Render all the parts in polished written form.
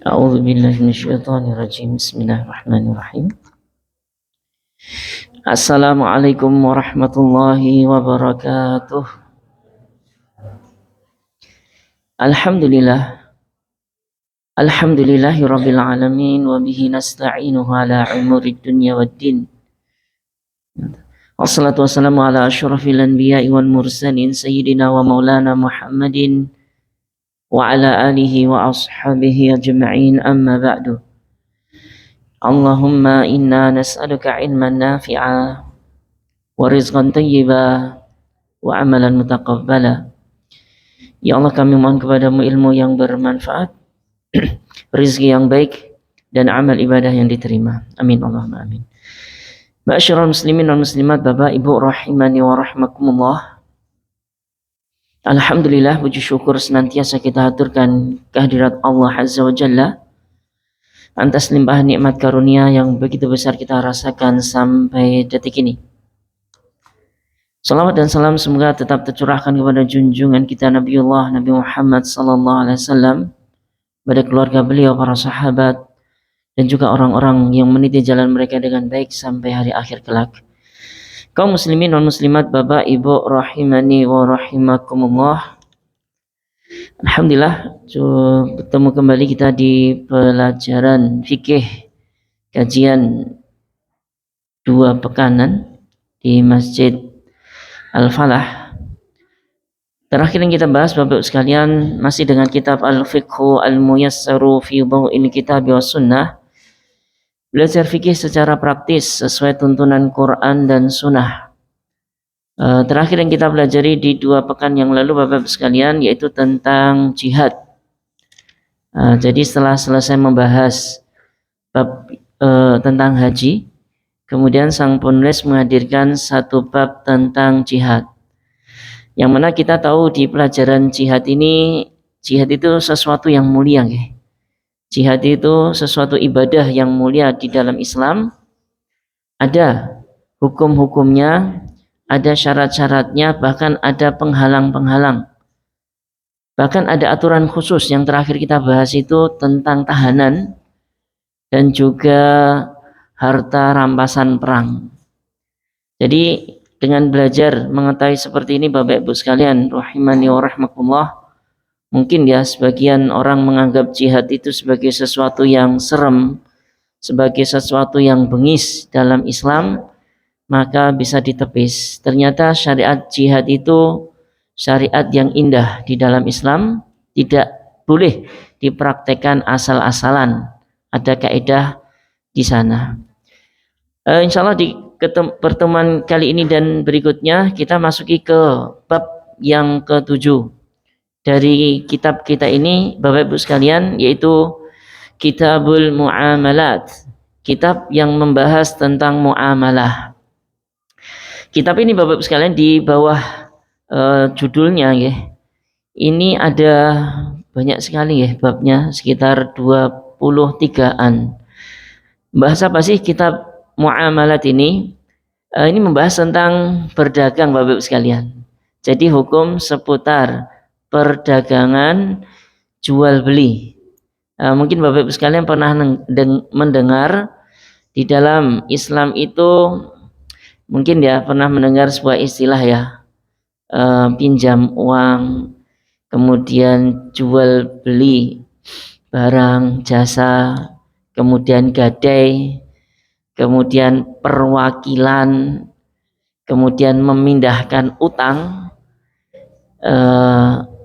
A'udzu billahi minasyaitonir rajim. Bismillahirrahmanirrahim. Assalamualaikum warahmatullahi wabarakatuh. Alhamdulillah. Alhamdulillahi rabbil alamin wa bihi nasta'inuhu ala umurid dunya waddin. Wassalatu wassalamu ala asyrafil anbiya'i wal mursalin sayyidina wa maulana Muhammadin wa ala alihi wa ashabihi ajma'in, amma ba'du. Allahumma inna nas'aluka ilman nafi'a wa rizqan tayyiba wa amalan mutaqabbala. Ya Allah, kami mohon kepadamu ilmu yang bermanfaat, rizki yang baik, dan amal ibadah yang diterima. Amin Allahumma amin. Ma'asyiral muslimin dan muslimat, Bapak Ibu rahimani wa rahmakumullah. Alhamdulillah, puji syukur senantiasa kita haturkan kehadirat Allah Azza wa Jalla atas limpahan nikmat karunia yang begitu besar kita rasakan sampai detik ini. Salawat dan salam semoga tetap tercurahkan kepada junjungan kita Nabiullah Nabi Muhammad sallallahu alaihi wasallam, pada keluarga beliau, para sahabat, dan juga orang-orang yang meniti jalan mereka dengan baik sampai hari akhir kelak. Kaum muslimin dan muslimat, Bapak Ibu rahimani wa rahimakumullah. Alhamdulillah, bertemu kembali kita di pelajaran fikih kajian 2 pekanan di Masjid Al-Falah. Terakhir yang kita bahas, Bapak sekalian, masih dengan kitab Al-Fiqhu Al-Muyassaru fi Dhaw'il Kitab wa Sunnah. Belajar fikih secara praktis sesuai tuntunan Quran dan Sunnah. Terakhir yang kita pelajari di 2 pekan yang lalu, Bapak sekalian, yaitu tentang jihad. Jadi setelah selesai membahas bab tentang haji, kemudian sang penulis menghadirkan 1 bab tentang jihad. Yang mana kita tahu di pelajaran jihad ini, jihad itu sesuatu yang mulia, ya. Jihad itu sesuatu ibadah yang mulia di dalam Islam. Ada hukum-hukumnya, ada syarat-syaratnya, bahkan ada penghalang-penghalang. Bahkan ada aturan khusus yang terakhir kita bahas itu tentang tahanan dan juga harta rampasan perang. Jadi dengan belajar mengetahui seperti ini, Bapak Ibu sekalian rahimani wa rahmakumullah, mungkin ya sebagian orang menganggap jihad itu sebagai sesuatu yang serem, sebagai sesuatu yang bengis dalam Islam, maka bisa ditepis. Ternyata syariat jihad itu syariat yang indah di dalam Islam, tidak boleh dipraktekkan asal-asalan. Ada kaidah di sana. Insya Allah di pertemuan kali ini dan berikutnya kita masuki ke bab yang ke-7 dari kitab kita ini, Bapak Ibu sekalian, yaitu Kitabul Muamalat, kitab yang membahas tentang muamalah. Kitab ini, Bapak Ibu sekalian, di bawah judulnya, ya, ini ada banyak sekali, ya, babnya, sekitar 23-an. Bahasa apa sih kitab muamalat ini? Ini membahas tentang berdagang, Bapak Ibu sekalian. Jadi hukum seputar perdagangan jual beli. Mungkin Bapak Ibu sekalian pernah mendengar di dalam Islam itu, mungkin ya pernah mendengar sebuah istilah, ya, pinjam uang, kemudian jual beli barang jasa, kemudian gadai, kemudian perwakilan, kemudian memindahkan utang,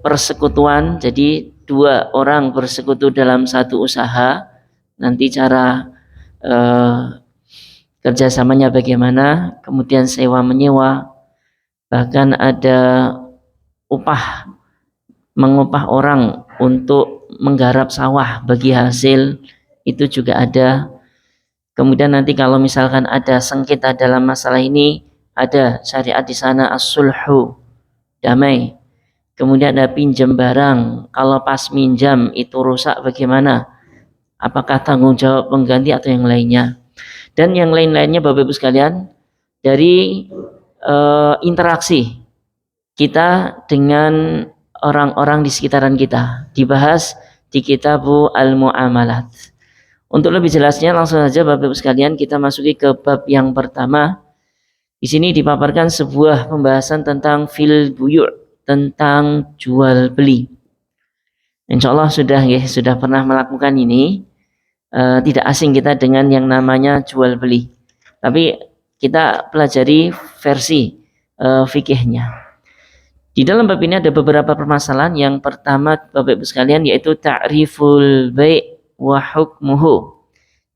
persekutuan. Jadi 2 orang bersekutu dalam satu usaha, nanti cara kerjasamanya bagaimana, kemudian sewa menyewa, bahkan ada upah, mengupah orang untuk menggarap sawah bagi hasil, itu juga ada. Kemudian nanti kalau misalkan ada sengketa dalam masalah ini, ada syariat di sana as-sulhu, damai. Kemudian ada pinjam barang, kalau pas minjam itu rusak bagaimana? Apakah tanggung jawab pengganti atau yang lainnya? Dan yang lain-lainnya, Bapak Ibu sekalian, dari interaksi kita dengan orang-orang di sekitaran kita, dibahas di Kitabu Al-Mu'amalat. Untuk lebih jelasnya langsung saja Bapak Ibu sekalian kita masuki ke bab yang pertama. Di sini dipaparkan sebuah pembahasan tentang fil buyu', tentang jual beli. Insya Allah sudah pernah melakukan ini. Tidak asing kita dengan yang namanya jual beli. Tapi kita pelajari versi fikihnya. Di dalam bab ini ada beberapa permasalahan. Yang pertama Bapak Ibu sekalian yaitu ta'riful bai' wa hukmuhu.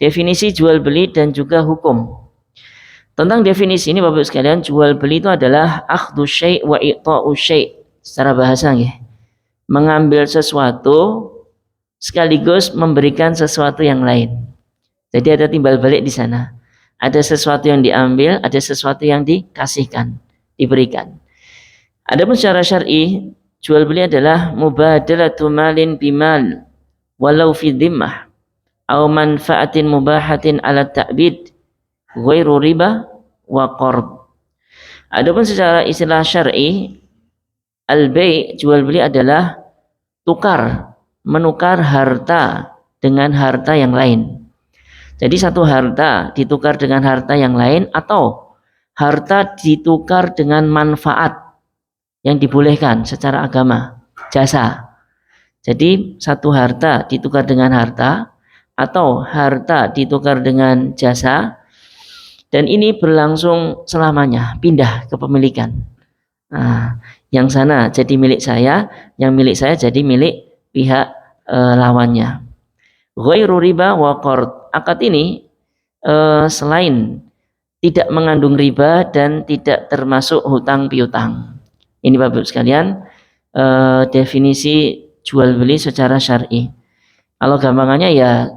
Definisi jual beli dan juga hukum. Tentang definisi ini Bapak Ibu sekalian, jual beli itu adalah akhdhu syai' wa i'ta'u syai'. Secara bahasa ya. Mengambil sesuatu sekaligus memberikan sesuatu yang lain. Jadi ada timbal balik di sana. Ada sesuatu yang diambil, ada sesuatu yang dikasihkan, diberikan. Adapun secara syar'i, jual beli adalah mubadalatu malin bimal walau fi dhimmah aw manfaatin mubahatin ala ta'bid ghairu riba wa qard. Adapun secara istilah syar'i, al-bai' jual beli adalah menukar harta dengan harta yang lain. Jadi satu harta ditukar dengan harta yang lain atau harta ditukar dengan manfaat yang dibolehkan secara agama, jasa. Jadi satu harta ditukar dengan harta atau harta ditukar dengan jasa dan ini berlangsung selamanya, pindah kepemilikan. Nah, yang sana jadi milik saya, yang milik saya jadi milik pihak lawannya. Ghairu riba wa qard. Akad ini selain tidak mengandung riba dan tidak termasuk hutang piutang. Ini Bapak Ibu sekalian definisi jual beli secara syar'i. Kalau gampangannya ya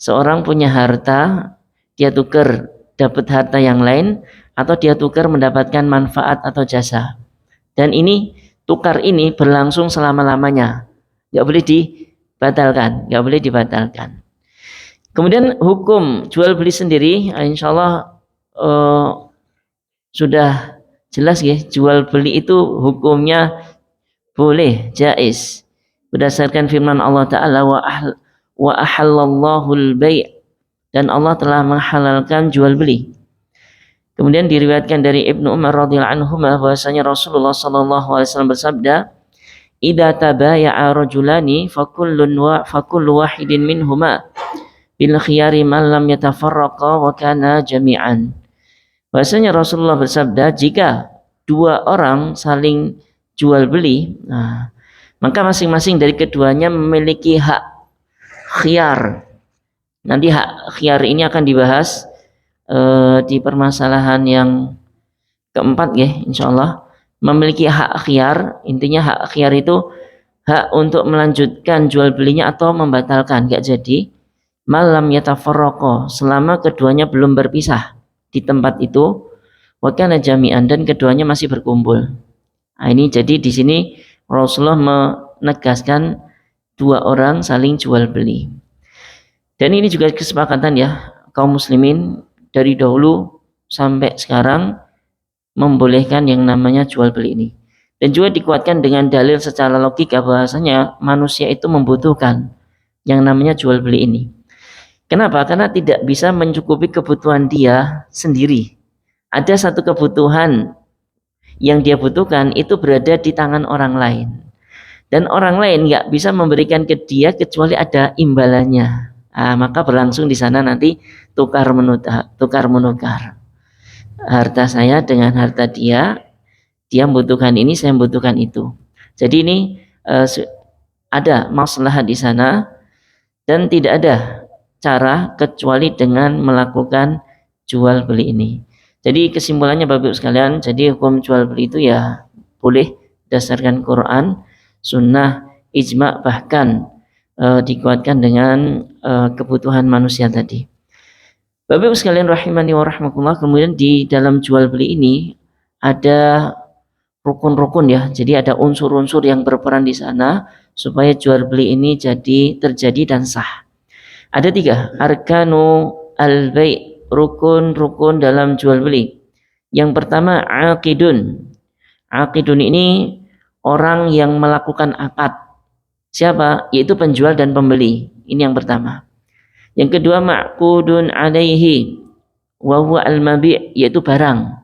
seorang punya harta, dia tukar dapat harta yang lain atau dia tukar mendapatkan manfaat atau jasa. Dan ini tukar ini berlangsung selama-lamanya. Nggak boleh dibatalkan. Kemudian hukum jual beli sendiri, insya Allah sudah jelas ya. Jual beli itu hukumnya boleh, jaiz. Berdasarkan firman Allah Ta'ala wa ahallallahu al-bai' dan Allah telah menghalalkan jual beli. Kemudian diriwayatkan dari Ibnu Umar radhiyallahu anhu bahwasanya Rasulullah sallallahu alaihi wasallam bersabda, "Idza tabaya'a rajulani fakullu wahidin minhuma bil khiyari man lam yatafarraqa wa kana jami'an." Bahwasanya Rasulullah bersabda, jika dua orang saling jual beli, maka masing-masing dari keduanya memiliki hak khiyar. Nanti hak khiyar ini akan dibahas di permasalahan yang keempat ya, insyaallah. Memiliki hak khiyar, intinya hak khiyar itu hak untuk melanjutkan jual belinya atau membatalkan, enggak jadi. Malam yatafarraqa, selama keduanya belum berpisah di tempat itu, wa kana jami'an, dan keduanya masih berkumpul. Nah, ini jadi di sini Rasulullah menegaskan dua orang saling jual beli. Dan ini juga kesepakatan ya kaum muslimin dari dahulu sampai sekarang membolehkan yang namanya jual beli ini. Dan juga dikuatkan dengan dalil secara logika bahwasanya manusia itu membutuhkan yang namanya jual beli ini. Kenapa? Karena tidak bisa mencukupi kebutuhan dia sendiri. Ada satu kebutuhan yang dia butuhkan itu berada di tangan orang lain. Dan orang lain nggak bisa memberikan ke dia kecuali ada imbalannya. Maka berlangsung di sana nanti tukar menukar. Harta saya dengan harta dia membutuhkan ini, saya membutuhkan itu. Jadi ini ada maslahat di sana dan tidak ada cara kecuali dengan melakukan jual beli ini. Jadi kesimpulannya Bapak Ibu sekalian, jadi hukum jual beli itu ya boleh berdasarkan Quran, sunnah, ijma', bahkan dikuatkan dengan kebutuhan manusia tadi. Bapak Ibu sekalian rahimani wa rahmatullah, kemudian di dalam jual beli ini ada rukun-rukun ya. Jadi ada unsur-unsur yang berperan di sana supaya jual beli ini jadi terjadi dan sah. Ada 3 arkanu al-bai', rukun-rukun dalam jual beli. Yang pertama aqidun. Aqidun ini orang yang melakukan akad. Siapa? Yaitu penjual dan pembeli. Ini yang pertama. Yang kedua, ma'qudun alaihi wa huwa al-mabi', yaitu barang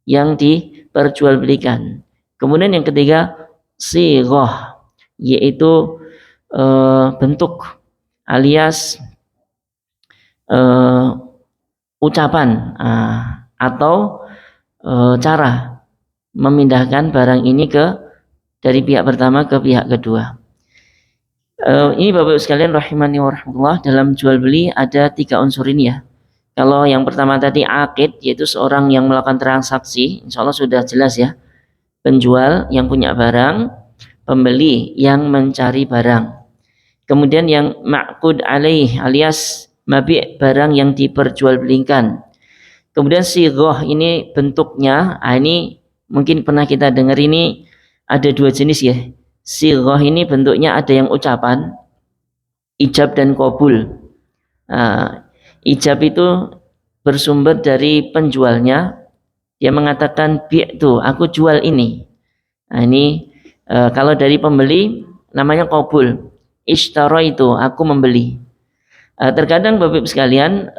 yang diperjualbelikan. Kemudian yang ketiga, sighah, yaitu bentuk alias ucapan atau cara memindahkan barang ini dari pihak pertama ke pihak kedua. Ini Bapak Ibu sekalian rahimani wa rahmatullah, dalam jual beli ada 3 unsur ini ya. Kalau yang pertama tadi aqid, yaitu seorang yang melakukan transaksi, insya Allah sudah jelas ya. Penjual yang punya barang, pembeli yang mencari barang. Kemudian yang ma'qud alaih alias mabi', barang yang diperjualbelikan. Kemudian sighah, ini bentuknya, ini mungkin pernah kita dengar, ini ada 2 jenis ya. Sighah ini bentuknya ada yang ucapan, ijab dan qabul. Ijab itu bersumber dari penjualnya, dia mengatakan bi'tu, aku jual ini. Ini kalau dari pembeli namanya qabul, ishtara itu, aku membeli. Terkadang Bapak Ibu sekalian,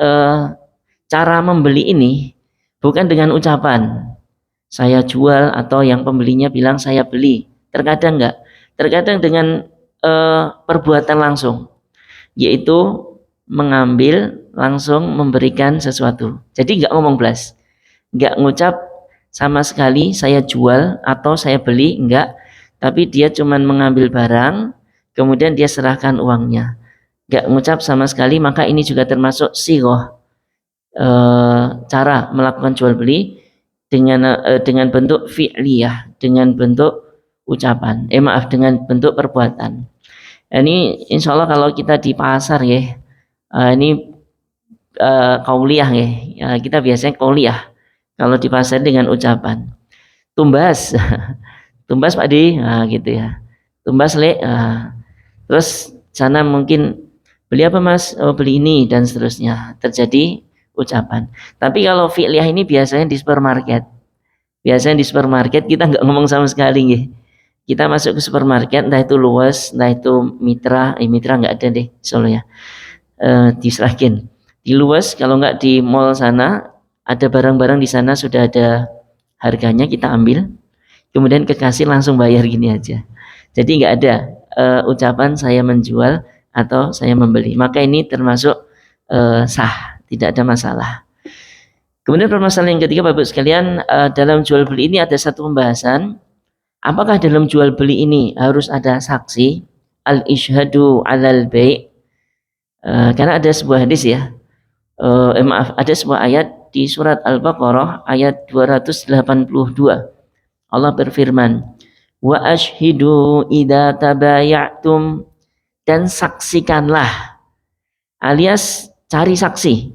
cara membeli ini bukan dengan ucapan saya jual atau yang pembelinya bilang saya beli. Terkadang enggak. Terkadang dengan perbuatan langsung, yaitu mengambil langsung memberikan sesuatu. Jadi enggak ngomong belas, enggak ngucap sama sekali saya jual atau saya beli, enggak. Tapi dia cuman mengambil barang, kemudian dia serahkan uangnya. Enggak ngucap sama sekali, maka ini juga termasuk sighah, cara melakukan jual beli dengan bentuk fi'liyah, dengan bentuk ucapan, dengan bentuk perbuatan. Ini insya Allah kalau kita di pasar ya, ini qauliyah ya, kita biasanya qauliyah kalau di pasar dengan ucapan. Tumbas, tumbas Pak Di, gitu ya. Tumbas Le, terus sana mungkin beli apa Mas? Oh, beli ini dan seterusnya. Terjadi ucapan. Tapi kalau fi'liyah ini biasanya di supermarket. Biasanya di supermarket kita nggak ngomong sama sekali ya. Kita masuk ke supermarket, entah itu Luas, entah itu Mitra, Mitra nggak ada deh soalnya. Diserahin di Luas, kalau nggak di mall sana, ada barang-barang di sana sudah ada harganya, kita ambil, kemudian ke kasir langsung bayar gini aja. Jadi nggak ada ucapan saya menjual atau saya membeli. Maka ini termasuk sah, tidak ada masalah. Kemudian permasalahan yang ketiga Bapak sekalian, dalam jual beli ini ada satu pembahasan. Apakah dalam jual beli ini harus ada saksi? Al-ishhadu alal bai'. Karena ada sebuah hadis ya. Ada sebuah ayat di surat Al-Baqarah ayat 282. Allah berfirman, "Wa ashhidu idza tabaya'tum," dan saksikanlah, alias cari saksi.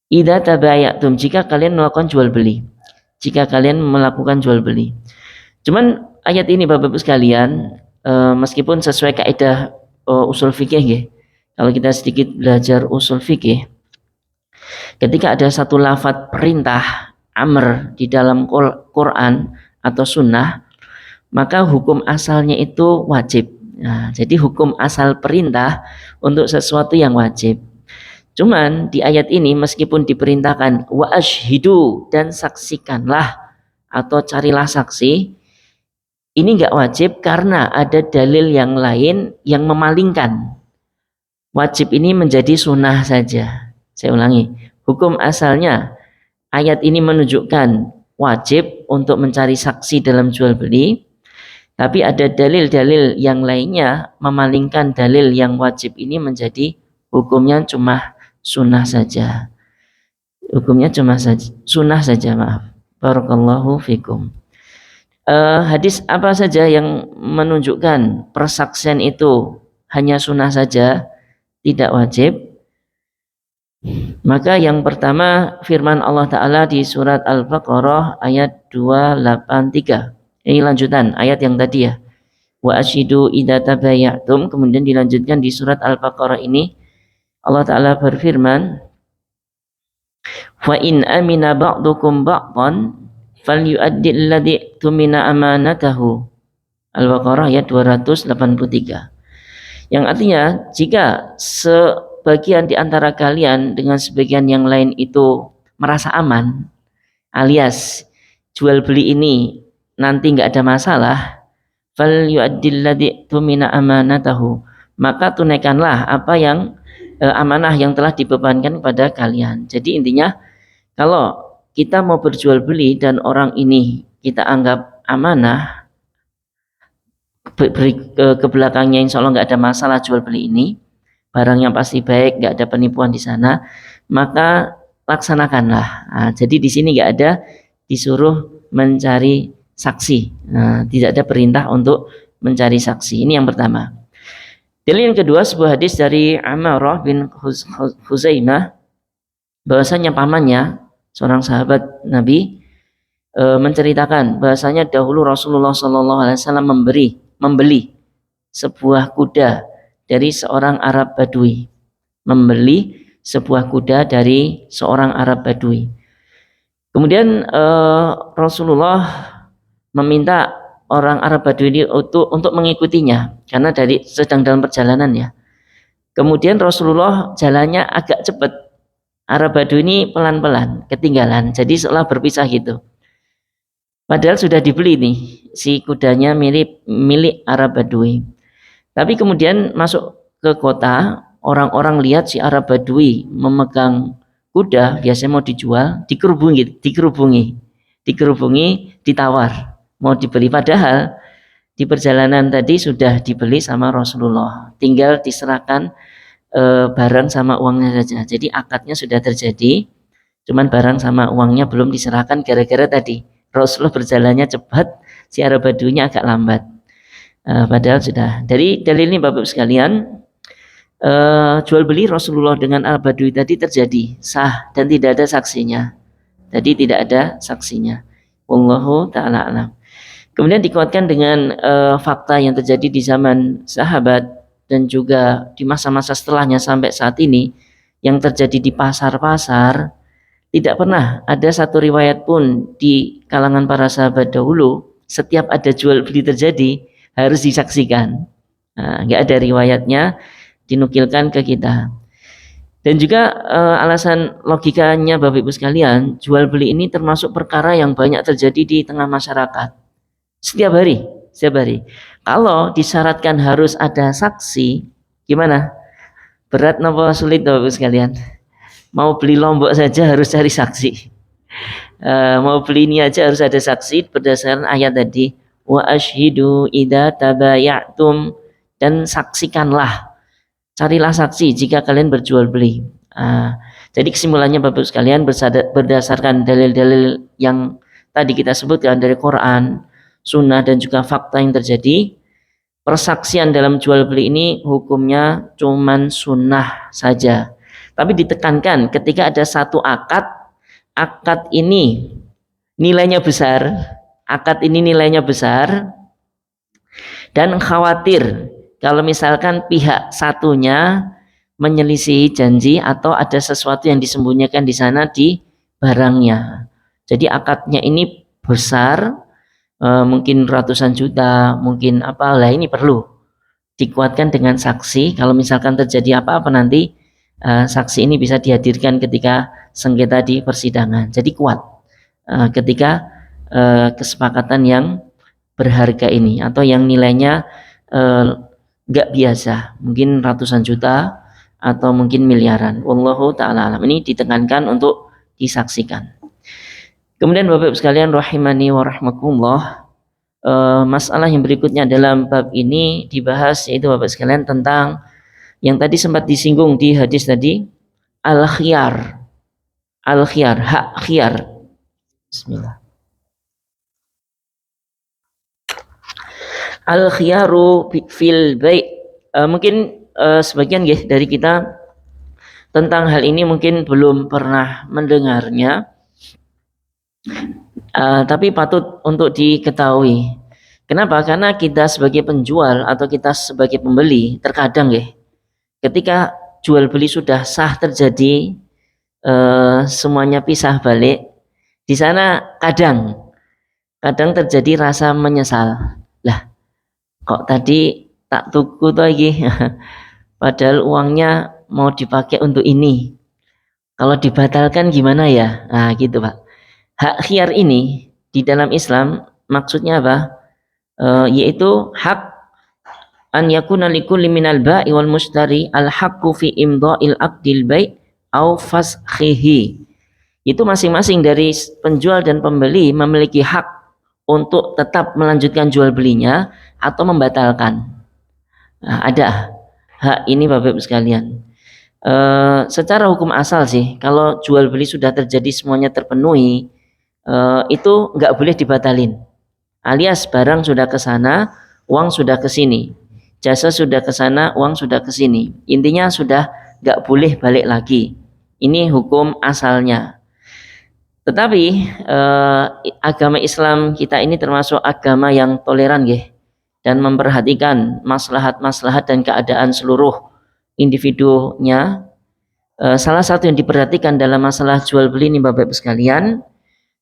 Idza tabaya'tum, jika kalian melakukan jual beli. Jika kalian melakukan jual beli. Cuman ayat ini Bapak-Ibu sekalian, meskipun sesuai kaidah usul fikih ya. Kalau kita sedikit belajar usul fikih, ketika ada satu lafadz perintah amr di dalam Quran atau sunnah, maka hukum asalnya itu wajib. Nah, jadi hukum asal perintah untuk sesuatu yang wajib. Cuman di ayat ini meskipun diperintahkan wa ashhidu, dan saksikanlah atau carilah saksi, ini enggak wajib karena ada dalil yang lain yang memalingkan. Wajib ini menjadi sunnah saja. Saya ulangi, hukum asalnya ayat ini menunjukkan wajib untuk mencari saksi dalam jual beli, tapi ada dalil-dalil yang lainnya memalingkan dalil yang wajib ini menjadi hukumnya cuma sunnah saja. Hukumnya cuma sunnah saja, maaf. Barakallahu fikum. Hadis apa saja yang menunjukkan persaksian itu hanya sunnah saja, tidak wajib? Maka yang pertama firman Allah Ta'ala di surat Al-Baqarah ayat 283. Ini lanjutan ayat yang tadi ya. Wa ashidu idza tabaya'tum, kemudian dilanjutkan di surat Al-Baqarah ini Allah Ta'ala berfirman, fa in amina ba'dukum ba'dan falyu'addil ladzi tumina amanatahu. Al-Baqarah ayat 283. Yang artinya jika sebagian di antara kalian dengan sebagian yang lain itu merasa aman, alias jual beli ini nanti nggak ada masalah, fal yu'addil ladzi tumina amanatahu, maka tunaikanlah apa yang amanah yang telah dibebankan kepada kalian. Jadi intinya kalau kita mau berjual beli dan orang ini kita anggap amanah, ke belakangnya insya Allah nggak ada masalah jual beli ini, barangnya pasti baik, nggak ada penipuan di sana, maka laksanakanlah. Nah, jadi di sini nggak ada disuruh mencari saksi. Nah, tidak ada perintah untuk mencari saksi. Ini yang pertama. Dalil yang kedua, sebuah hadis dari Ammarah bin Huzaimah, bahwasanya pamannya, seorang sahabat Nabi, menceritakan bahwasanya dahulu Rasulullah SAW membeli sebuah kuda dari seorang Arab Badui. Membeli sebuah kuda dari seorang Arab Badui. Kemudian Rasulullah meminta orang Arab Badui ini untuk mengikutinya karena sedang dalam perjalanan ya. Kemudian Rasulullah jalannya agak cepat. Arab Badui ini pelan-pelan, ketinggalan. Jadi seolah berpisah gitu. Padahal sudah dibeli nih si kudanya milik Arab Badui. Tapi kemudian masuk ke kota, orang-orang lihat si Arab Badui memegang kuda, biasanya mau dijual, dikerubungi, ditawar, mau dibeli. Padahal di perjalanan tadi sudah dibeli sama Rasulullah, tinggal diserahkan barang sama uangnya saja. Jadi akadnya sudah terjadi, cuman barang sama uangnya belum diserahkan gara-gara tadi Rasulullah berjalannya cepat, si Arab Baduinya agak lambat. Padahal sudah. Dari dalil ini Bapak sekalian, jual beli Rasulullah dengan Arab Badui tadi terjadi sah dan tidak ada saksinya. Tadi tidak ada saksinya. Wallahu ta'ala alam. Kemudian dikuatkan dengan fakta yang terjadi di zaman sahabat dan juga di masa-masa setelahnya sampai saat ini, yang terjadi di pasar-pasar. Tidak pernah ada satu riwayat pun di kalangan para sahabat dahulu setiap ada jual beli terjadi harus disaksikan. Nggak ada riwayatnya dinukilkan ke kita. Dan juga alasan logikanya Bapak Ibu sekalian, jual beli ini termasuk perkara yang banyak terjadi di tengah masyarakat. Setiap hari. Kalau disyaratkan harus ada saksi, gimana? Berat napa sulit Bapak Ibu sekalian? Mau beli lombok saja harus cari saksi. Mau beli ini aja harus ada saksi berdasarkan ayat tadi. Wa ashhidu idza tabayatum, dan saksikanlah. Carilah saksi jika kalian berjual beli. Jadi kesimpulannya Bapak sekalian, berdasarkan dalil-dalil yang tadi kita sebutkan dari Quran, Sunnah dan juga fakta yang terjadi, persaksian dalam jual beli ini hukumnya cuman sunnah saja. Tapi ditekankan ketika ada satu akad ini nilainya besar, dan khawatir kalau misalkan pihak satunya menyelisihi janji atau ada sesuatu yang disembunyikan di sana di barangnya. Jadi akadnya ini besar, mungkin ratusan juta, mungkin apalah, ini perlu dikuatkan dengan saksi. Kalau misalkan terjadi apa-apa nanti, saksi ini bisa dihadirkan ketika sengketa di persidangan. Jadi kuat ketika kesepakatan yang berharga ini atau yang nilainya nggak biasa, mungkin ratusan juta atau mungkin miliaran. Wallahu ta'ala alam. Ini ditekankan untuk disaksikan. Kemudian Bapak sekalian rahimani wa rahmakumullah, masalah yang berikutnya dalam bab ini dibahas yaitu Bapak sekalian tentang yang tadi sempat disinggung di hadis tadi, al-khiyar, hak khiyar. Bismillah. Al-khiyaru fil bai'. Mungkin sebagian dari kita tentang hal ini mungkin belum pernah mendengarnya, tapi patut untuk diketahui. Kenapa? Karena kita sebagai penjual atau kita sebagai pembeli terkadang ketika jual beli sudah sah terjadi, semuanya pisah balik, di sana kadang terjadi rasa menyesal. Lah, kok tadi tak tuku to iki. Padahal uangnya mau dipakai untuk ini. Kalau dibatalkan gimana ya? Nah, gitu, Pak. Hak khiyar ini di dalam Islam maksudnya apa? Yaitu hak an yakuna likulli minal ba'i wal mushtari al haqqu fi imdha'il aqdil bai' au fashihi. Itu masing-masing dari penjual dan pembeli memiliki hak untuk tetap melanjutkan jual belinya atau membatalkan. Nah, ada hak ini Bapak Ibu sekalian. Secara hukum asal sih, kalau jual beli sudah terjadi semuanya terpenuhi, itu nggak boleh dibatalin. Alias barang sudah ke sana, uang sudah ke sini. Jasa sudah ke sana, uang sudah ke sini. Intinya sudah nggak boleh balik lagi. Ini hukum asalnya. Tetapi agama Islam kita ini termasuk agama yang toleran ya, dan memperhatikan maslahat-maslahat dan keadaan seluruh individunya. Salah satu yang diperhatikan dalam masalah jual beli ini Bapak Ibu sekalian,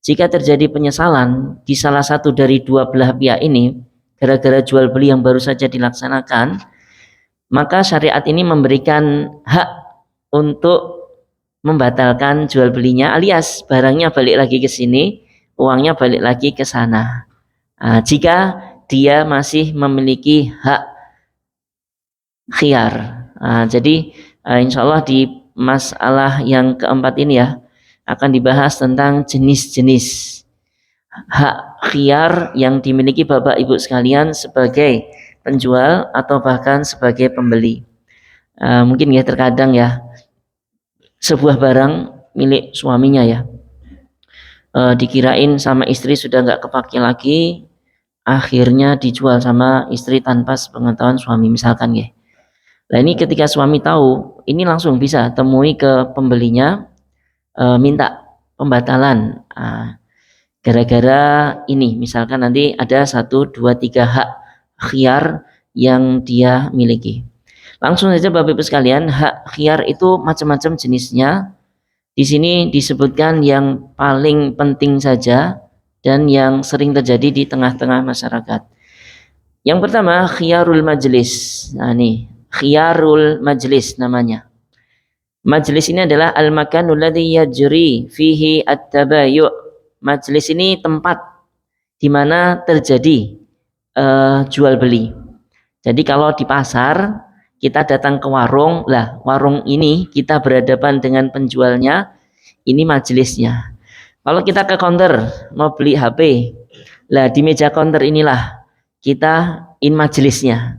jika terjadi penyesalan di salah satu dari dua belah pihak ini gara-gara jual beli yang baru saja dilaksanakan, maka syariat ini memberikan hak untuk membatalkan jual belinya, alias barangnya balik lagi ke sini, uangnya balik lagi ke sana. Nah, jika dia masih memiliki hak khiyar. Nah, jadi insya Allah di masalah yang keempat ini ya akan dibahas tentang jenis-jenis hak khiyar yang dimiliki Bapak Ibu sekalian sebagai penjual atau bahkan sebagai pembeli. Mungkin ya terkadang ya sebuah barang milik suaminya ya, dikirain sama istri sudah nggak kepake lagi, akhirnya dijual sama istri tanpa sepengetahuan suami misalkan ya. Nah ini ketika suami tahu, ini langsung bisa temui ke pembelinya, minta pembatalan. Gara-gara ini misalkan nanti ada 1, 2, 3 hak khiyar yang dia miliki. Langsung saja Bapak Ibu sekalian, hak khiyar itu macam-macam jenisnya. Di sini disebutkan yang paling penting saja dan yang sering terjadi di tengah-tengah masyarakat. Yang pertama khiyarul majlis. Nah nih, khiyarul majlis namanya. Majlis ini adalah al-makanul ladzi yajri fihi at-tabayu'. Majlis ini tempat di mana terjadi jual beli. Jadi kalau di pasar kita datang ke warung, lah warung ini kita berhadapan dengan penjualnya, ini majelisnya. Kalau kita ke counter mau beli HP, lah di meja counter inilah kita majelisnya.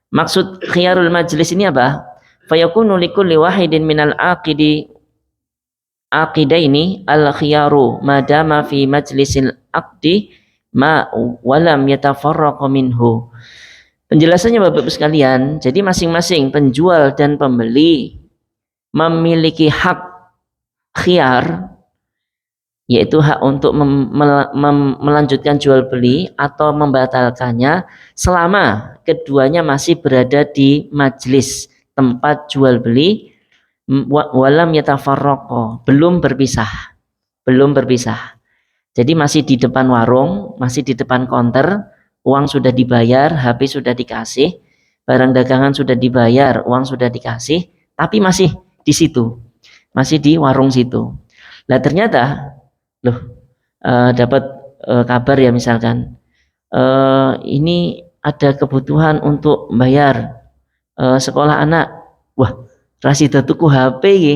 Maksud khiyarul majlis ini apa? Fayakunu likulli wahidin minal aqidaini al khiyaru madama fi majlisil aqdi ma walam yatafarraqu minhu. Penjelasannya Bapak Ibu sekalian, jadi masing-masing penjual dan pembeli memiliki hak khiyar, yaitu hak untuk melanjutkan jual beli atau membatalkannya selama keduanya masih berada di majelis tempat jual beli, walam yatafarraqo, belum berpisah. Jadi masih di depan warung, masih di depan counter, uang sudah dibayar, HP sudah dikasih, barang dagangan sudah dibayar, uang sudah dikasih, tapi masih di situ, masih di warung situ. Nah ternyata dapat kabar ya misalkan, ini ada kebutuhan untuk bayar sekolah anak, wah rasida tuku HP ya.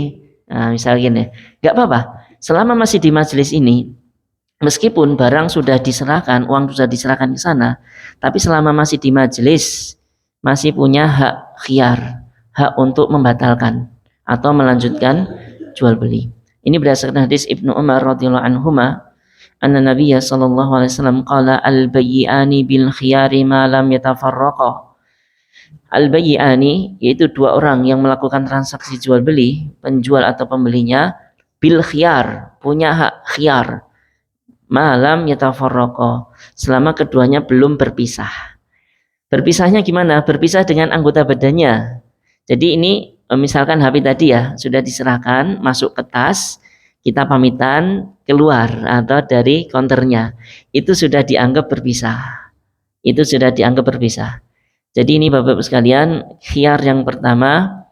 Nah misalkan ya, nggak apa-apa, selama masih di majelis ini, meskipun barang sudah diserahkan, uang sudah diserahkan ke sana, tapi selama masih di majelis, masih punya hak khiyar, hak untuk membatalkan atau melanjutkan jual beli. Ini berdasarkan hadis Ibnu Umar radhiyallahu anhuma, anna Nabiyya sallallahu alaihi wasallam qala al-bayyi'ani bil khiyari ma lam yatafarraqa. Al-bayyi'ani yaitu dua orang yang melakukan transaksi jual beli, penjual atau pembelinya, bil khiyar, punya hak khiyar, malam yatafarraqa, selama keduanya belum berpisah. Berpisahnya gimana? Berpisah dengan anggota badannya. Jadi ini misalkan HP tadi ya sudah diserahkan, masuk ke tas, kita pamitan keluar atau dari counternya, itu sudah dianggap berpisah. Jadi ini Bapak-Bapak sekalian, khiyar yang pertama,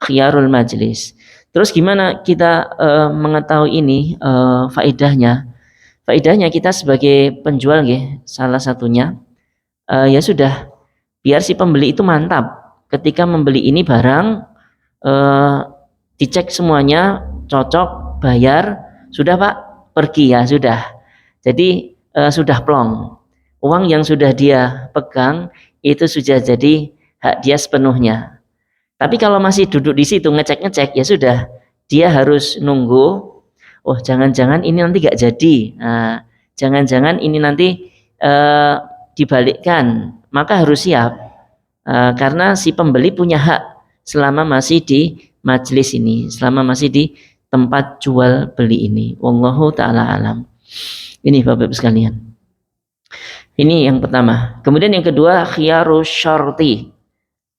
khiyarul majlis. Terus gimana kita mengetahui ini faedahnya? Faedahnya kita sebagai penjual ya, salah satunya ya sudah, biar si pembeli itu mantap. Ketika membeli ini barang, dicek semuanya cocok, bayar, sudah Pak, pergi ya sudah. Jadi sudah plong. Uang yang sudah dia pegang itu sudah jadi hak dia sepenuhnya. Tapi kalau masih duduk di situ ngecek-ngecek ya sudah, dia harus nunggu. Oh jangan-jangan ini nanti gak jadi. Nah, jangan-jangan ini nanti dibalikkan. Maka harus siap karena si pembeli punya hak selama masih di majelis ini, selama masih di tempat jual beli ini. Wallahu ta'ala alam. Ini Bapak-Bapak sekalian. Ini yang pertama. Kemudian yang kedua, khiyaru syarti.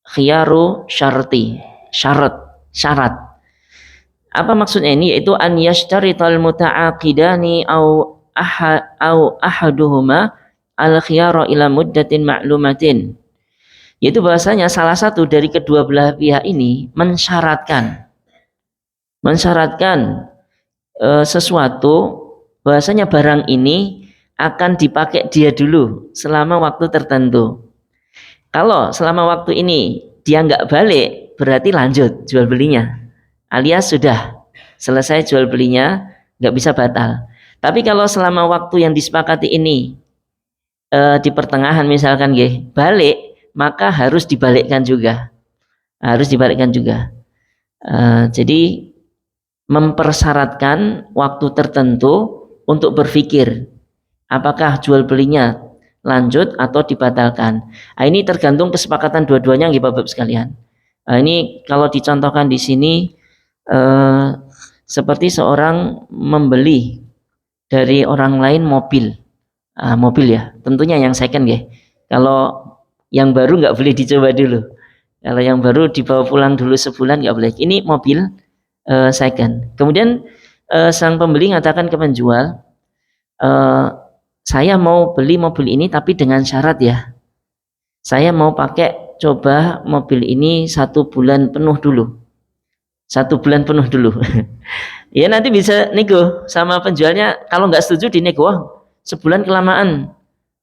Khiyaru syarti. Syarat. Apa maksudnya ini? Yaitu an yashtarital muta'aqidani au ahaduhuma al khiyara ila muddatin ma'lumatin. Yaitu bahasanya salah satu dari kedua belah pihak ini mensyaratkan sesuatu, bahasanya barang ini akan dipakai dia dulu selama waktu tertentu. Kalau selama waktu ini dia nggak balik, berarti lanjut jual belinya, alias sudah selesai jual belinya, nggak bisa batal. Tapi kalau selama waktu yang disepakati ini di pertengahan misalkan balik, maka harus dibalikkan juga. Jadi mempersyaratkan waktu tertentu untuk berpikir apakah jual belinya lanjut atau dibatalkan. Ini tergantung kesepakatan dua-duanya Bapak-Bapak sekalian. Ini kalau dicontohkan di sini seperti seorang membeli dari orang lain mobil ya, tentunya yang second Kalau yang baru nggak boleh dicoba dulu. Kalau yang baru dibawa pulang dulu sebulan nggak boleh. Ini mobil second. Kemudian sang pembeli mengatakan ke penjual, saya mau beli mobil ini tapi dengan syarat ya. Saya mau pakai coba mobil ini 1 bulan penuh dulu. 1 bulan penuh dulu. Ya nanti bisa nego sama penjualnya. Kalau nggak setuju dinego, sebulan kelamaan,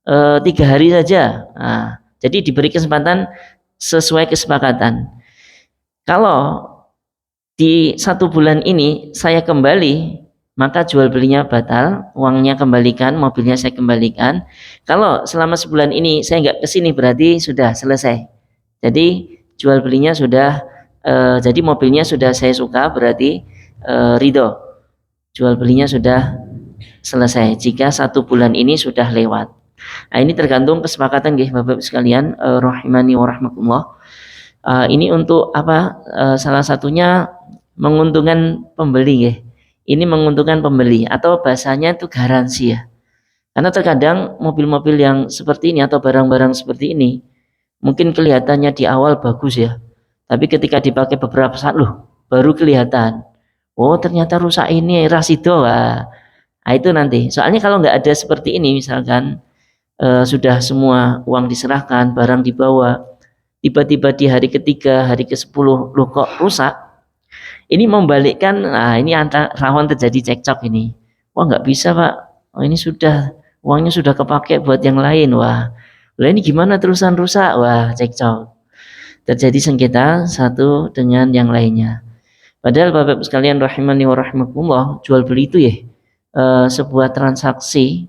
3 hari saja. Nah, jadi diberi kesempatan sesuai kesepakatan. Kalau di 1 bulan ini saya kembali, maka jual belinya batal, uangnya kembalikan, mobilnya saya kembalikan. Kalau selama sebulan ini saya nggak kesini, berarti sudah selesai. Jadi jual belinya sudah, jadi mobilnya sudah saya suka, berarti ridho. Jual belinya sudah selesai jika 1 bulan ini sudah lewat. Nah, ini tergantung kesepakatan Bapak sekalian rahimani wa rahmatullah. Ini untuk apa? Salah satunya menguntungkan pembeli Ini menguntungkan pembeli atau bahasanya itu garansi ya. Karena terkadang mobil-mobil yang seperti ini atau barang-barang seperti ini mungkin kelihatannya di awal bagus ya. Tapi ketika dipakai beberapa saat baru kelihatan. Oh, ternyata rusak ini rasido. Nah, itu nanti. Soalnya kalau nggak ada seperti ini misalkan sudah semua uang diserahkan, barang dibawa, tiba-tiba di hari ketiga, hari ke-10 kok rusak, ini membalikkan, nah ini rawan terjadi cekcok ini. Wah nggak bisa Pak, ini uangnya sudah kepake buat yang lain. Wah ini gimana terusan rusak? Wah cekcok, terjadi sengketa satu dengan yang lainnya. Padahal Bapak sekalian rahimani wa rahimakumullah, jual beli itu sebuah transaksi.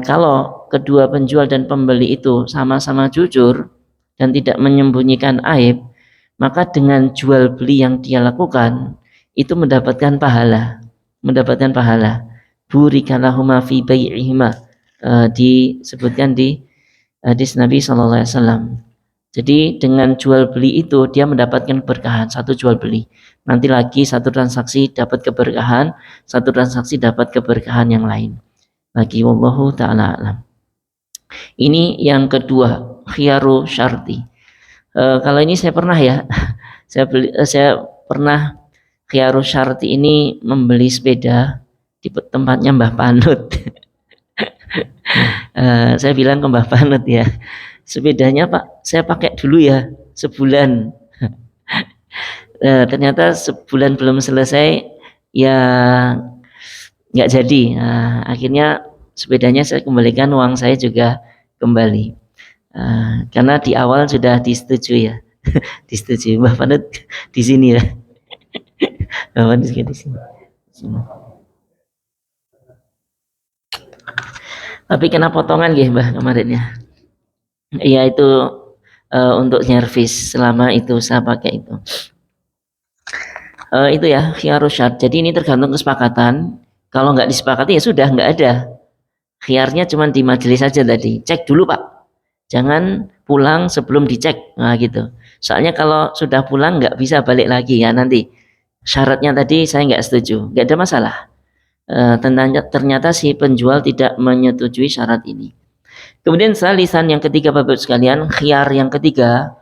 Kalau kedua penjual dan pembeli itu sama-sama jujur dan tidak menyembunyikan aib, maka dengan jual beli yang dia lakukan itu mendapatkan pahala. Burikalahuma fi bai'ihima, disebutkan di hadis Nabi SAW. Jadi dengan jual beli itu dia mendapatkan keberkahan, satu jual beli. Nanti lagi satu transaksi dapat keberkahan, satu transaksi dapat keberkahan yang lain. Lagi wallahu ta'ala alam. Ini yang kedua, khiyaru syarti. Kalau ini saya pernah ya, saya pernah khiyaru syarti ini membeli sepeda di tempatnya Mbah Panut. Saya bilang ke Mbah Panut ya, sepedanya Pak saya pakai dulu ya sebulan. Ternyata sebulan belum selesai ya nggak jadi. Nah, akhirnya sepedanya saya kembalikan, uang saya juga kembali. Karena di awal sudah disetujui ya. Disetujui Mbak Panut di sini ya. Mbak Panut juga di sini. Tapi kena potongan ya Mbak kemarin ya. Iya itu untuk servis selama itu saya pakai itu. Itu ya khiyarus syart. Jadi ini tergantung kesepakatan. Kalau nggak disepakati ya sudah nggak ada. Khiyarnya cuma di majelis saja tadi. Cek dulu Pak. Jangan pulang sebelum dicek. Nah gitu. Soalnya kalau sudah pulang nggak bisa balik lagi ya nanti. Syaratnya tadi saya nggak setuju. Nggak ada masalah. Ternyata si penjual tidak menyetujui syarat ini. Kemudian salisan yang ketiga Bapak sekalian, khiyar yang ketiga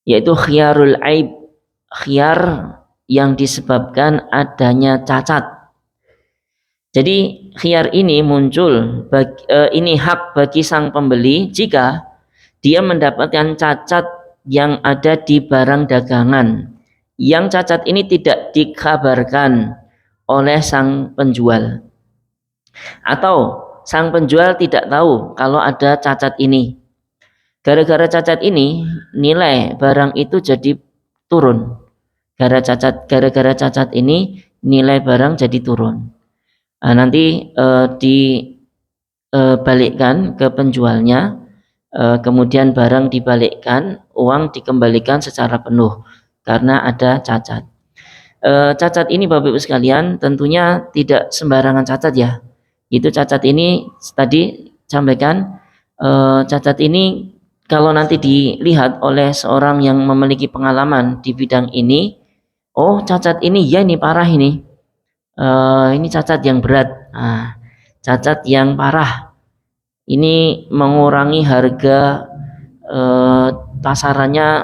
yaitu khiyarul aib, khiyar yang disebabkan adanya cacat. Jadi khiyar ini muncul ini hak bagi sang pembeli jika dia mendapatkan cacat yang ada di barang dagangan. Yang cacat ini tidak dikabarkan oleh sang penjual. Atau sang penjual tidak tahu kalau ada cacat ini. Gara-gara cacat ini, nilai barang itu jadi turun. Gara-gara cacat ini, nilai barang jadi turun. Nanti dibalikkan ke penjualnya, kemudian barang dibalikkan, uang dikembalikan secara penuh karena ada cacat. Cacat ini Bapak Ibu sekalian tentunya tidak sembarangan cacat ya. Itu cacat ini tadi sampaikan, cacat ini kalau nanti dilihat oleh seorang yang memiliki pengalaman di bidang ini, oh cacat ini ya ini parah ini, ini cacat yang berat, cacat yang parah, ini mengurangi harga pasarannya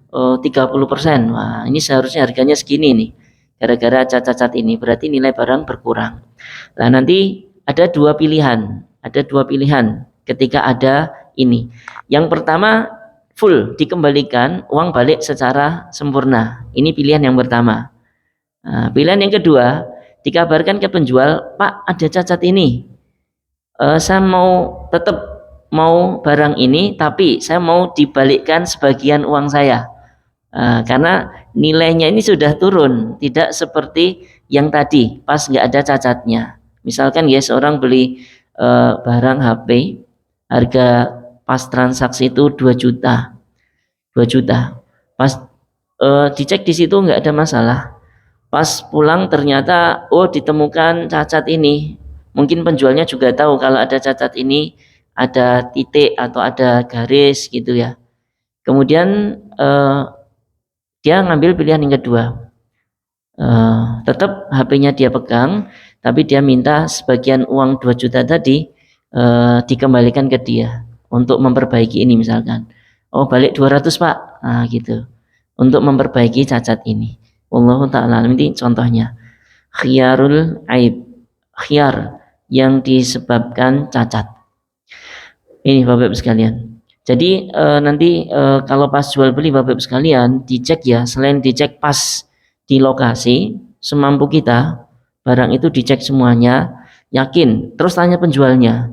30%. Wah, ini seharusnya harganya segini nih. Gara-gara cacat ini berarti nilai barang berkurang. Nah, nanti ada dua pilihan ketika ada ini. Yang pertama full dikembalikan, uang balik secara sempurna. Ini pilihan yang pertama. Nah, pilihan yang kedua, dikabarkan ke penjual, Pak ada cacat ini. Saya mau tetap mau barang ini, tapi saya mau dibalikkan sebagian uang saya. Karena nilainya ini sudah turun, tidak seperti yang tadi pas nggak ada cacatnya. Misalkan ya seorang beli barang HP harga pas transaksi itu 2 juta, pas dicek di situ nggak ada masalah, pas pulang ternyata ditemukan cacat ini. Mungkin penjualnya juga tahu kalau ada cacat ini, ada titik atau ada garis gitu ya. Kemudian dia ngambil pilihan yang kedua, tetap HP-nya dia pegang, tapi dia minta sebagian uang 2 juta tadi dikembalikan ke dia untuk memperbaiki ini misalkan. Balik 200 Pak, gitu, untuk memperbaiki cacat ini. Wallahu ta'ala alam. Ini contohnya khiyarul aib, khiyar yang disebabkan cacat. Ini Bapak Ibu sekalian. Jadi nanti kalau pas jual beli Bapak Ibu sekalian dicek ya, selain dicek pas di lokasi semampu kita, barang itu dicek semuanya, yakin, terus tanya penjualnya,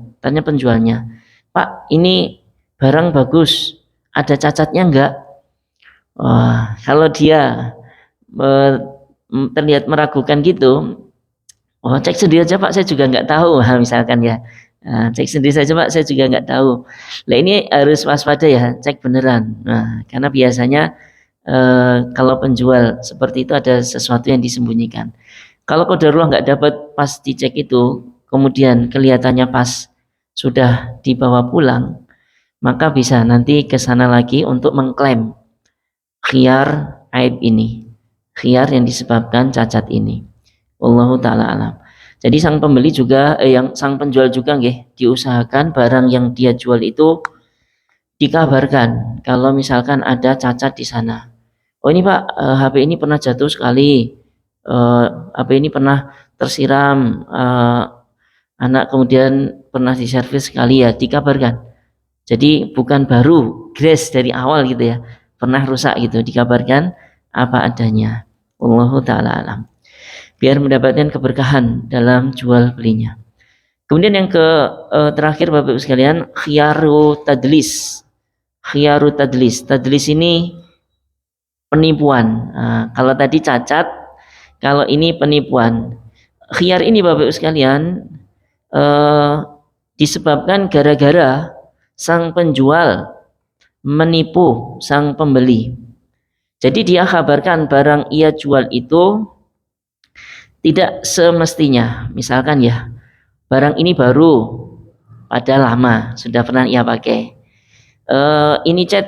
Pak ini barang bagus, ada cacatnya enggak? Kalau dia terlihat meragukan gitu, cek sendiri aja Pak, saya juga enggak tahu, misalkan ya. Cek sendiri saja Pak, saya juga nggak tahu. Nah ini harus waspada ya, cek beneran. Karena biasanya kalau penjual seperti itu ada sesuatu yang disembunyikan. Kalau qadarullah nggak dapat pas dicek itu, kemudian kelihatannya pas sudah dibawa pulang, maka bisa nanti ke sana lagi untuk mengklaim khiyar aib ini, khiyar yang disebabkan cacat ini. Wallahu ta'ala alam. Jadi sang pembeli juga sang penjual juga diusahakan barang yang dia jual itu dikabarkan kalau misalkan ada cacat di sana. Ini Pak, HP ini pernah jatuh sekali, HP ini pernah tersiram anak, kemudian pernah diservis sekali ya, dikabarkan. Jadi bukan baru grace dari awal gitu ya, pernah rusak gitu, dikabarkan apa adanya. Wallahu ta'ala alam. Biar mendapatkan keberkahan dalam jual belinya. Kemudian yang terakhir Bapak Ibu sekalian, khiyaru tadlis. Khiyaru tadlis. Tadlis ini penipuan. Nah, kalau tadi cacat, kalau ini penipuan. Khiyar ini Bapak Ibu sekalian disebabkan gara-gara sang penjual menipu sang pembeli. Jadi dia kabarkan barang ia jual itu tidak semestinya. Misalkan ya, barang ini baru, padahal lama, sudah pernah ia pakai. Ini cat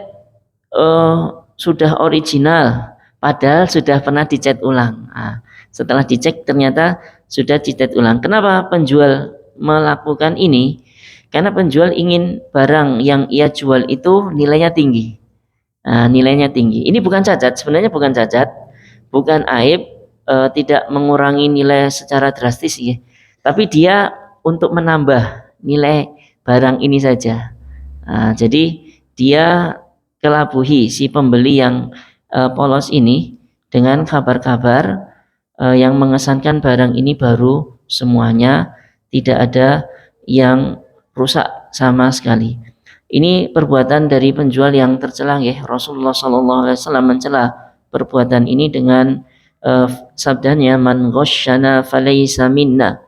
sudah original, padahal sudah pernah dicat ulang. Nah, setelah dicek ternyata sudah dicat ulang. Kenapa penjual melakukan ini? Karena penjual ingin barang yang ia jual itu nilainya tinggi. Nah, nilainya tinggi. Ini bukan cacat, sebenarnya bukan cacat, bukan aib, tidak mengurangi nilai secara drastis ya. Tapi dia untuk menambah nilai barang ini saja. Nah, jadi dia kelabuhi si pembeli yang polos ini dengan kabar-kabar yang mengesankan barang ini baru semuanya, tidak ada yang rusak sama sekali. Ini perbuatan dari penjual yang tercela ya. Rasulullah SAW mencela perbuatan ini dengan sabdanya, man ghasyana falaysa minna.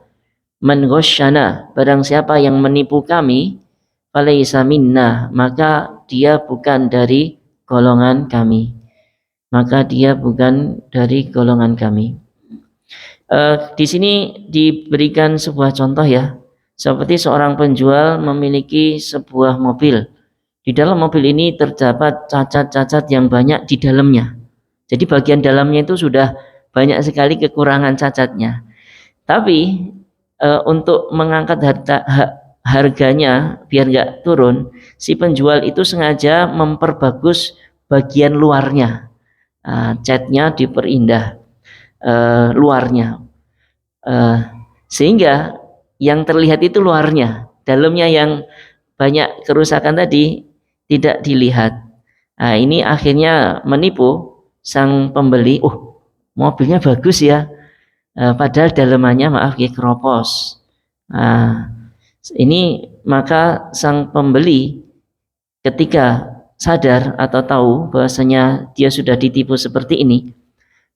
Man ghasyana, barang siapa yang menipu kami, falaysa minna, maka dia bukan dari golongan kami. Maka dia bukan dari golongan kami. Di sini diberikan sebuah contoh ya. Seperti seorang penjual memiliki sebuah mobil. Di dalam mobil ini terdapat cacat-cacat yang banyak di dalamnya. Jadi bagian dalamnya itu sudah banyak sekali kekurangan cacatnya. Tapi untuk mengangkat harganya biar nggak turun, si penjual itu sengaja memperbagus bagian luarnya. Catnya diperindah luarnya. Sehingga yang terlihat itu luarnya, dalamnya yang banyak kerusakan tadi tidak dilihat. Nah, ini akhirnya menipu sang pembeli. Mobilnya bagus ya, padahal dalamannya maaf ya keropos. Nah, ini maka sang pembeli ketika sadar atau tahu bahwasanya dia sudah ditipu seperti ini,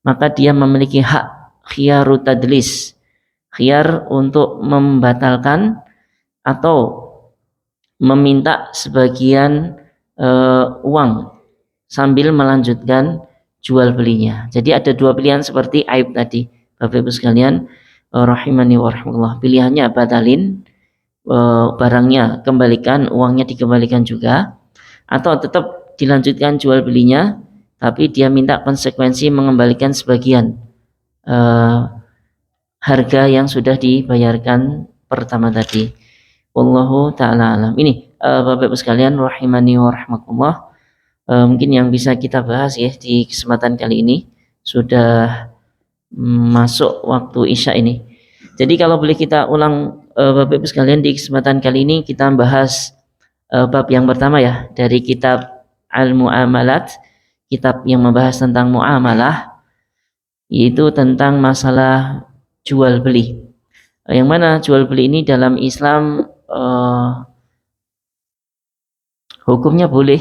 maka dia memiliki hak khiyaru tadlis, khiyar untuk membatalkan atau meminta sebagian uang sambil melanjutkan jual belinya. Jadi ada dua pilihan seperti aib tadi, Bapak Ibu sekalian, rahimani wa rahmatullah. Pilihannya batalin, barangnya kembalikan, uangnya dikembalikan juga, atau tetap dilanjutkan jual belinya, tapi dia minta konsekuensi mengembalikan sebagian harga yang sudah dibayarkan pertama tadi. Wallahu ta'ala alam. Ini Bapak Ibu sekalian rahimani wa rahmatullah, mungkin yang bisa kita bahas ya di kesempatan kali ini. Sudah masuk waktu Isya ini. Jadi kalau boleh kita ulang Bapak Ibu sekalian, di kesempatan kali ini kita bahas bab yang pertama ya dari kitab Al-Mu'amalat, kitab yang membahas tentang muamalah, yaitu tentang masalah jual beli. Yang mana jual beli ini dalam Islam hukumnya boleh,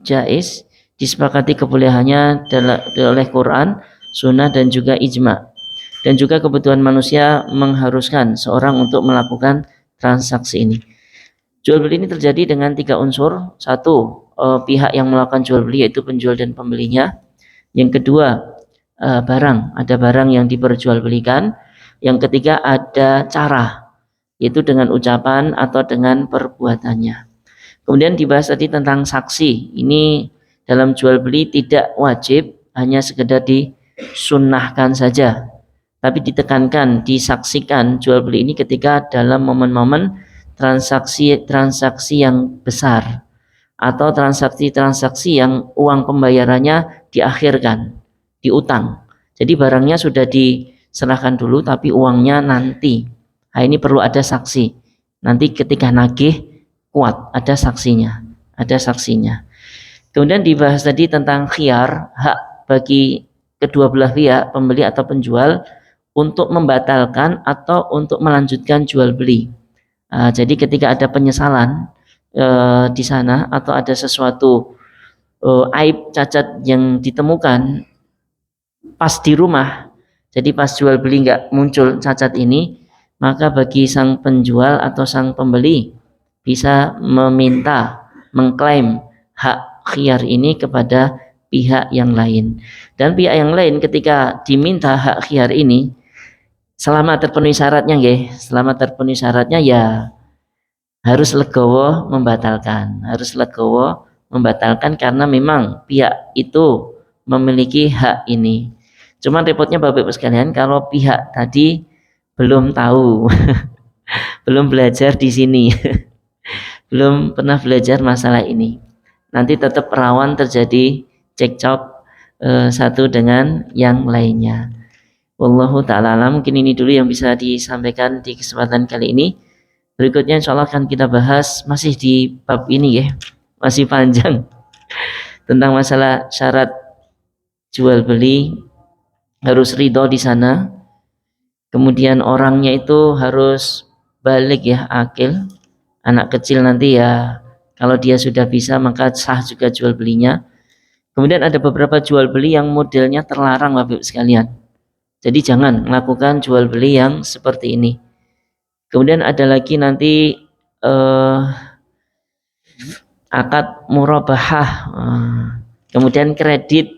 jaiz, disepakati kebolehannya oleh Quran, Sunnah dan juga ijma. Dan juga kebutuhan manusia mengharuskan seorang untuk melakukan transaksi ini. Jual beli ini terjadi dengan tiga unsur. Satu, pihak yang melakukan jual beli yaitu penjual dan pembelinya. Yang kedua, barang, ada barang yang diperjualbelikan. Yang ketiga, ada cara, yaitu dengan ucapan atau dengan perbuatannya. Kemudian dibahas tadi tentang saksi. Ini dalam jual beli tidak wajib, hanya sekedar disunnahkan saja, tapi ditekankan, disaksikan jual beli ini ketika dalam momen-momen transaksi yang besar atau transaksi yang uang pembayarannya diakhirkan, diutang. Jadi barangnya sudah diserahkan dulu tapi uangnya nanti. Nah, ini perlu ada saksi. Nanti ketika nagih kuat ada saksinya. ada saksinya. Kemudian dibahas tadi tentang khiyar, hak bagi kedua belah pihak, pembeli atau penjual, untuk membatalkan atau untuk melanjutkan jual beli. Jadi ketika ada penyesalan di sana atau ada sesuatu aib cacat yang ditemukan pas di rumah, jadi pas jual beli nggak muncul cacat ini, maka bagi sang penjual atau sang pembeli bisa meminta, mengklaim hak khiyar ini kepada pihak yang lain. Dan pihak yang lain ketika diminta hak khiyar ini, selama terpenuhi syaratnya selama terpenuhi syaratnya ya harus legowo membatalkan karena memang pihak itu memiliki hak ini. Cuman repotnya Bapak Ibu sekalian, kalau pihak tadi belum tahu, belum belajar di sini, belum pernah belajar masalah ini, nanti tetap rawan terjadi cekcok satu dengan yang lainnya. Wallahu ta'ala alam. Mungkin ini dulu yang bisa disampaikan di kesempatan kali ini. Berikutnya insya Allah akan kita bahas masih di bab ini masih panjang, tentang masalah syarat jual beli, harus ridho di sana. Kemudian orangnya itu harus balik akil. Anak kecil nanti kalau dia sudah bisa maka sah juga jual belinya. Kemudian ada beberapa jual beli yang modelnya terlarang Bapak Ibu sekalian. Jadi jangan melakukan jual beli yang seperti ini. Kemudian ada lagi nanti akad murabahah, kemudian kredit,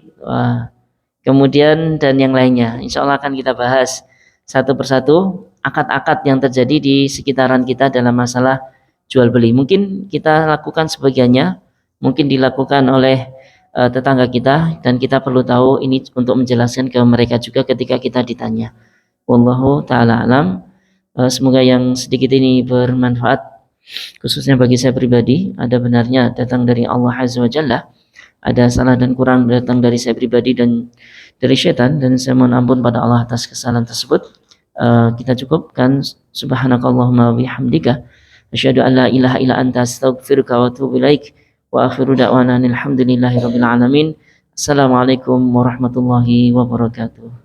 kemudian dan yang lainnya. Insya Allah akan kita bahas satu persatu akad-akad yang terjadi di sekitaran kita dalam masalah jual beli. Mungkin kita lakukan sebagiannya, mungkin dilakukan oleh tetangga kita, dan kita perlu tahu ini untuk menjelaskan ke mereka juga ketika kita ditanya. Wallahu ta'ala alam. Semoga yang sedikit ini bermanfaat, khususnya bagi saya pribadi. Ada benarnya datang dari Allah Azza wa Jalla, ada salah dan kurang datang dari saya pribadi dan dari syaitan, dan saya mohon ampun pada Allah atas kesalahan tersebut. Kita cukupkan. Subhanakallahumma bihamdika asyhadu an la ilaha illa anta astaghfiruka wa atubu ilaik. Wa akhiru da'wana alhamdulillahi rabbil alamin. Assalamualaikum warahmatullahi wabarakatuh.